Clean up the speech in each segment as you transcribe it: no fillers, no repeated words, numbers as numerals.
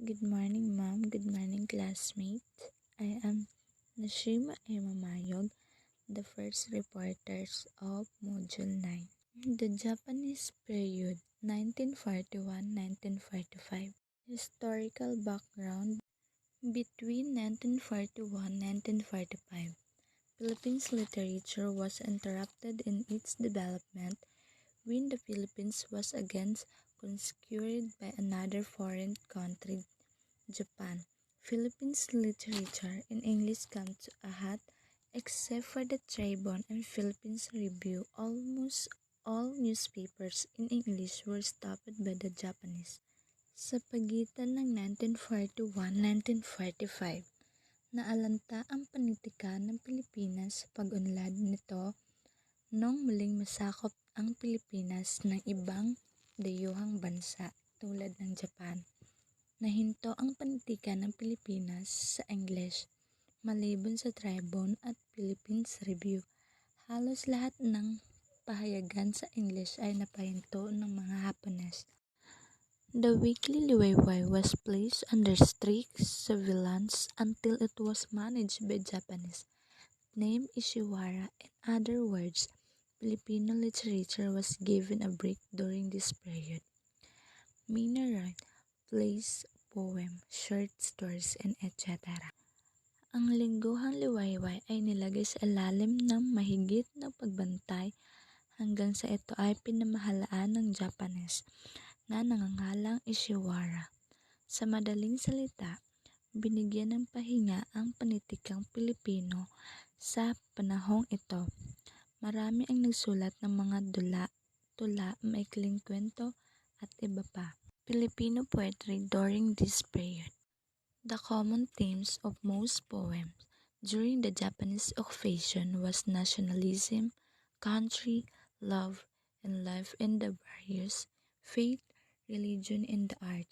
Good morning, ma'am. Good morning, classmates. I am Nashima Emamayog, the first reporters of Module 9. The Japanese period 1941-1945. Historical background. Between 1941-1945, Philippines literature was interrupted in its development when the Philippines was again conquered by another foreign country, Japan. Philippines literature in English came to a halt, except for the Tribune and Philippines Review. Almost all newspapers in English were stopped by the Japanese. Sa pagitan ng 1941-1945, naalanta ang panitika ng Pilipinas sa pag-unlad nito nung muling masakop ang Pilipinas ng ibang dayuhang bansa tulad ng Japan. Nahinto ang panitikan ng Pilipinas sa English, maliban sa Tribune at Philippines Review. Halos lahat ng pahayagan sa English ay napahinto ng mga Hapones. The weekly Liwayway was placed under strict surveillance until it was managed by Japanese, named Ishiwara. In other words, Filipino literature was given a break during this period. Mina wrote plays, poem, short stories, and etc. Ang lingguhang liwayway ay nilagay sa ilalim ng mahigit na pagbantay hanggang sa ito ay pinamahalaan ng Japanese na nangangalang Ishiwara. Sa madaling salita, binigyan ng pahinga ang panitikang Pilipino sa panahong ito. Marami ang nagsulat ng mga tula, maikling kwento at iba pa. Filipino poetry during this period. The common themes of most poems during the Japanese occupation was nationalism, country, love, and life in the various faith, religion, and the art.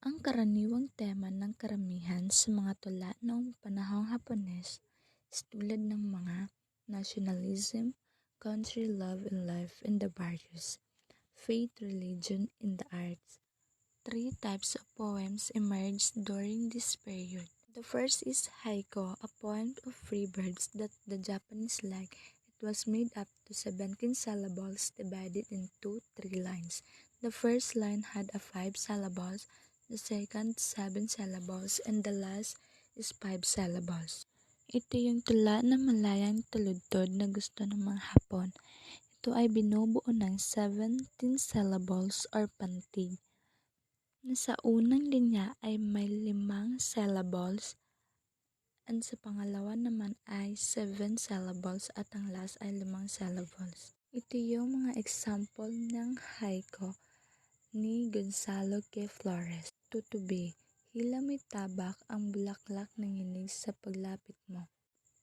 Ang karaniwang tema ng karamihan sa mga tula noong panahong Hapones is tulad ng mga nationalism, country, love, and life in the various faith, religion, and the arts. Three types of poems emerged during this period. The first is haiku, a poem of free birds that the Japanese like. It was made up to 17 syllables divided into 3 lines. The first line had 5 syllables, the second 7 syllables, and the last is 5 syllables. Ito yung tula na malayang taludtod na gusto ng mga Hapon. Ito ay binubuo ng 17 syllables or pantig, na sa unang linya ay may 5 syllables and sa pangalawa naman ay 7 syllables at ang last ay 5 syllables. Ito yung mga example ng haiku ni Gonzalo K. Flores. Tutubi, hila may tabak ang bulaklak nanginig sa paglapit mo.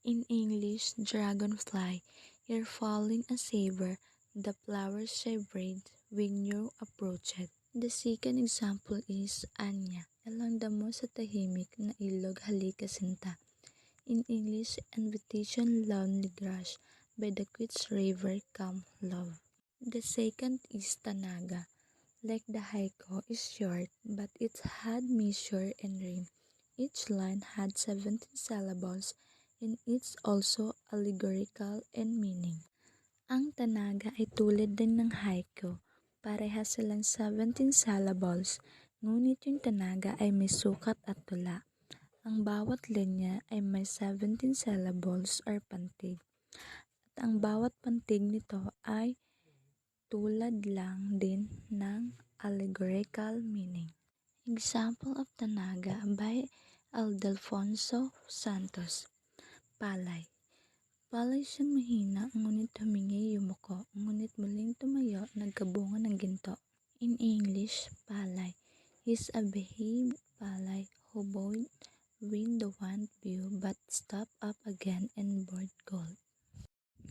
In English, dragonfly, you're falling a savor, the flowers vibrate when you approach it. The second example is Anya, elang damo sa tahimik na ilog halika sinta. In English, invitation lonely grass, by the quiet river come love. The second is Tanaga. Like the haiku is short, but it had measure and rhyme. Each line had 17 syllables, and it's also allegorical in meaning. Ang Tanaga ay tulad din ng haiku. Parehas silang 17 syllables, ngunit yung Tanaga ay may sukat at tula. Ang bawat linya ay may 17 syllables or pantig. At ang bawat pantig nito ay tulad lang din ng allegorical meaning. Example of Tanaga by Aldelfonso Santos. Palay. Palay siyang mahina, ngunit humingi yumuko, ngunit muling tumayo, nagkabunga ng ginto. In English, palay is a behaved palay who bowed when the wind blew but stopped up again and bore gold.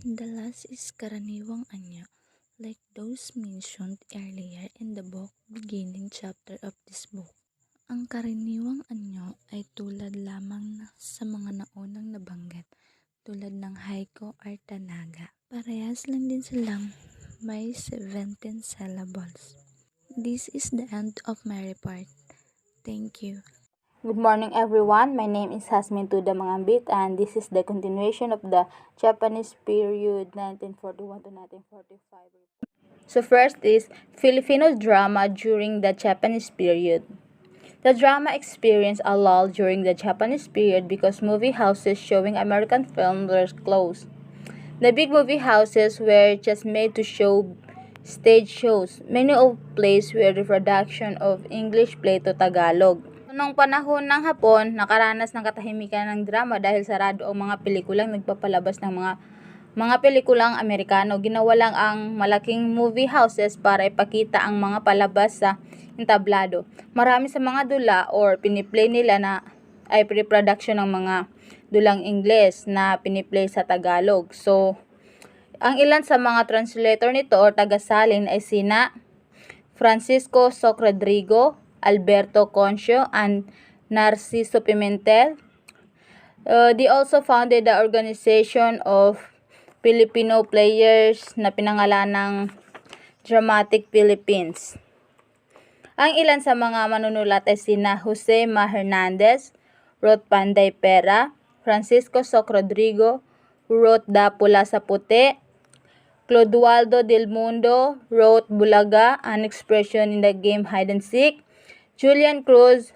The last is karaniwang anyo, like those mentioned earlier in the book beginning chapter of this book. Ang karaniwang anyo ay tulad lamang sa mga naunang nabanggit, tulad ng haiku or tanaga. Parehas lang din silang may 17 syllables. This is the end of my report. Thank you. Good morning everyone, my name is Hasmin Tuda Mangambit and this is the continuation of the Japanese period 1941 to 1945. So first is Filipino drama during the Japanese period. The drama experienced a lull during the Japanese period because movie houses showing American films were closed. The big movie houses were just made to show stage shows. Many of plays were reproduction of English play to Tagalog. Noong panahon ng Hapon, nakaranas ng katahimikan ng drama dahil sarado ang mga pelikulang nagpapalabas ng mga pelikulang Amerikano. Ginawa lang ang malaking movie houses para ipakita ang mga palabas sa entablado. Marami sa mga dula or piniplay nila na ay pre-production ng mga dulang Ingles na piniplay sa Tagalog. So, ang ilan sa mga translator nito or tagasalin ay sina Francisco Soc Rodrigo, Alberto Concio, and Narciso Pimentel. They also founded the organization of Filipino players na pinangalan ng Dramatic Philippines. Ang ilan sa mga manunulat ay sina Jose Ma Hernandez, wrote Panday Pera, Francisco Soc Rodrigo, who wrote Da Pula sa Puti, Clodoaldo Del Mundo wrote Bulaga, an expression in the game Hide and Seek, Julian Cruz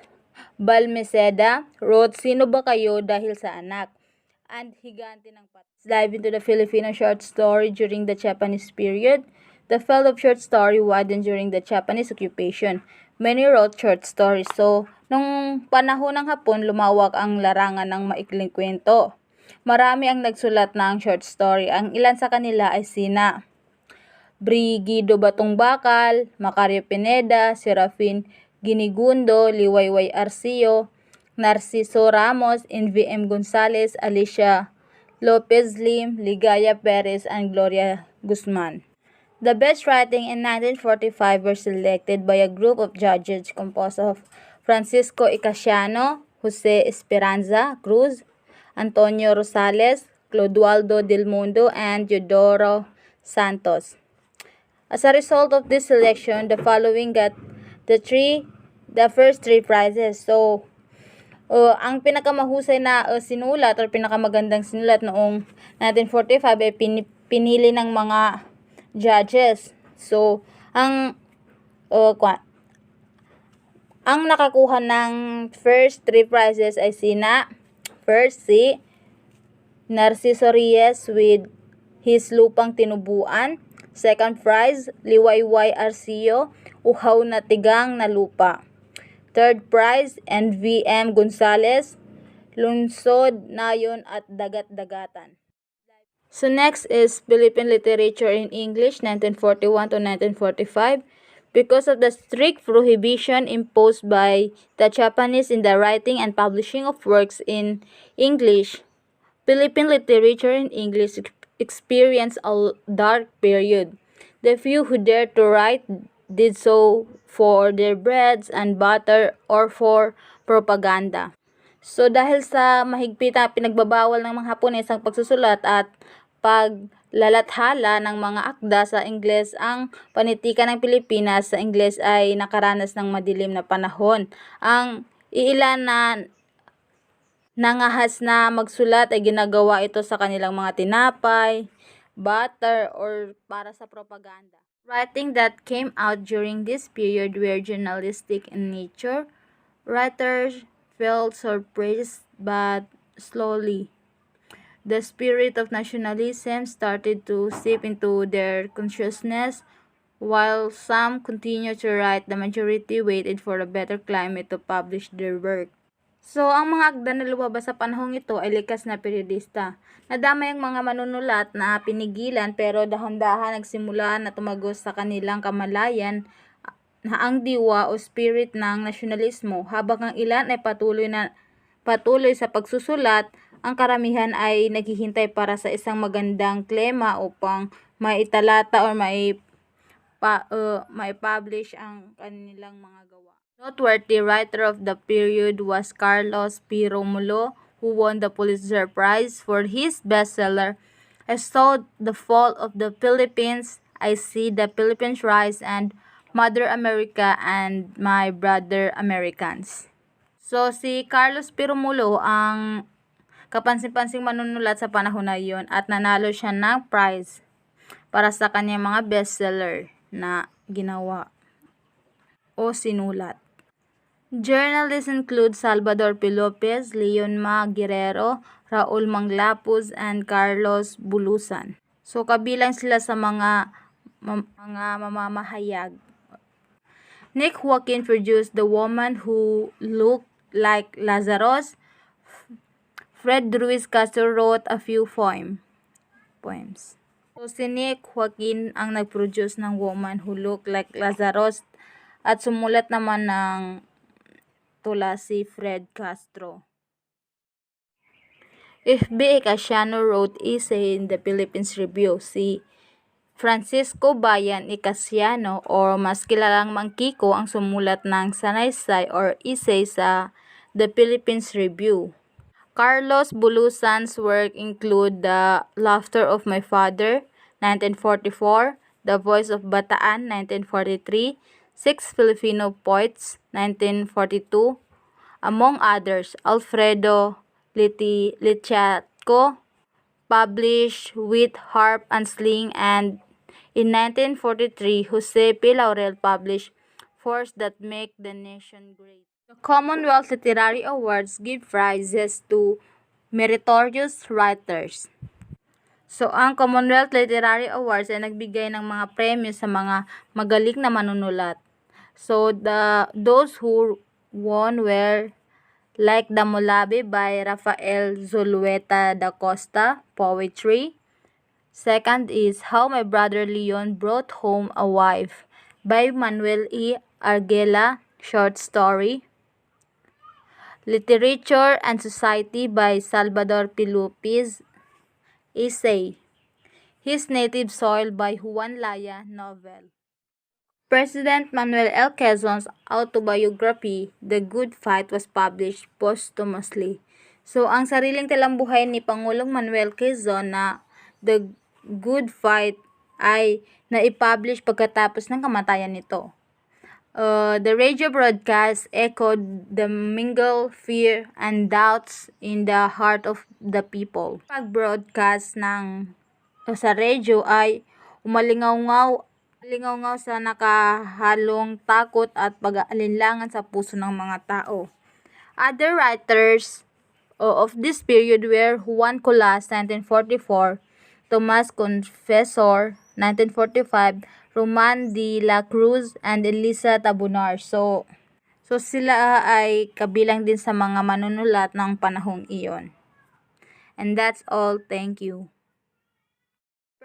Balmeceda wrote Sino Ba Kayo Dahil sa Anak, and Higante ng Pat. Dive into the Filipino short story during the Japanese period. The field of short story widened during the Japanese occupation. Many wrote short stories. So, nung panahon ng Hapon, lumawak ang larangan ng maikling kwento. Marami ang nagsulat ng short story. Ang ilan sa kanila ay sina Brigido Batong Bakal, Macario Pineda, Serafin Ginigundo, Liwayway Arcio, Narciso Ramos, NVM Gonzales, Alicia Lopez Lim, Ligaya Perez, and Gloria Guzman. The best writing in 1945 were selected by a group of judges composed of Francisco Icasiano, Jose Esperanza Cruz, Antonio Rosales, Clodoaldo Del Mundo, and Teodoro Santos. As a result of this selection, the following got the first three prizes. So, ang pinakamahusay na sinulat or pinakamagandang sinulat noong 1945 ay pinili ng mga judges. So, ang nakakuha ng first three prizes ay sina first si Narciso Reyes with His Lupang Tinubuan. Second prize, Liwayway Arcio, Uhaw na Tigang na Lupa. Third prize, NVM Gonzales, Lunsod, Nayon at Dagat-Dagatan. So next is Philippine Literature in English 1941 to 1945. Because of the strict prohibition imposed by the Japanese in the writing and publishing of works in English, Philippine literature in English experienced a dark period. The few who dared to write did so for their breads and butter or for propaganda. So dahil sa mahigpit na pinagbabawal ng mga Hapones ang pagsusulat at paglalathala ng mga akda sa Ingles, ang panitikan ng Pilipinas sa Ingles ay nakaranas ng madilim na panahon. Ang iilan na nangahas na magsulat ay ginagawa ito sa kanilang mga tinapay, butter, or para sa propaganda. Writing that came out during this period were journalistic in nature. Writers felt surprised but slowly the spirit of nationalism started to seep into their consciousness. While some continued to write, the majority waited for a better climate to publish their work. So, ang mga akda na lumabas sa panahong ito ay likas na periodista. Nadamay ang mga manunulat na pinigilan pero dahan-dahan nagsimula na tumagos sa kanilang kamalayan na ang diwa o spirit ng nasyonalismo. Habang ang ilan ay patuloy sa pagsusulat, ang karamihan ay naghihintay para sa isang magandang klema upang maitalata o mai-publish ang kanilang mga gawa. Noteworthy writer of the period was Carlos P. Romulo, who won the Pulitzer Prize for his bestseller, I Saw the Fall of the Philippines, I See the Philippines Rise, and Mother America and My Brother Americans. So, si Carlos P. Romulo ang kapansin-pansing manunulat sa panahon na iyon at nanalo siya ng prize para sa kanyang mga bestseller na ginawa o sinulat. Journalists include Salvador P. Lopez, Leon Ma Guerrero, Raul Manglapuz, and Carlos Bulusan. So, kabilang sila sa mga mamamahayag. Nick Joaquin produced The Woman Who Looked Like Lazarus. Fred Ruiz Castro wrote a few poems. So, si Nick Joaquin ang nag-produce ng Woman Who Looked Like Lazarus at sumulat naman ng tula si Fred Castro. If B. Casiano wrote essay in the Philippines Review. Si Francisco Bayan y Casiano or mas kilalang Mang Kiko ang sumulat ng sanaysay or essay sa The Philippines Review. Carlos Bulusan's work include The Laughter of My Father, 1944, The Voice of Bataan, 1943, Six Filipino Poets, 1942, among others. Alfredo Litiatko published with Harp and Sling, and in 1943, Jose P. Laurel published Force That Make the Nation Great. The Commonwealth Literary Awards give prizes to meritorious writers. So, ang Commonwealth Literary Awards ay nagbigay ng mga premyo sa mga magaling na manunulat. So, those who won were Like Damulabi by Rafael Zulueta da Costa, poetry. Second is How My Brother Leon Brought Home a Wife by Manuel E. Arguela, short story. Literature and Society by Salvador P. Lopez, essay. His Native Soil by Juan Laya, novel. President Manuel L. Quezon's autobiography, The Good Fight, was published posthumously. So, ang sariling talambuhay ni Pangulong Manuel Quezon na The Good Fight ay naipublish pagkatapos ng kamatayan nito. The radio broadcast echoed the mingled fear and doubts in the heart of the people. Pag-broadcast sa radio ay umalingaw sa nakahalong takot at pag-aalinlangan sa puso ng mga tao. Other writers of this period were Juan Colas, 1944, Tomas Confessor, 1945, Roman de la Cruz, and Elisa Tabunar. So sila ay kabilang din sa mga manunulat ng panahong iyon. And that's all. Thank you.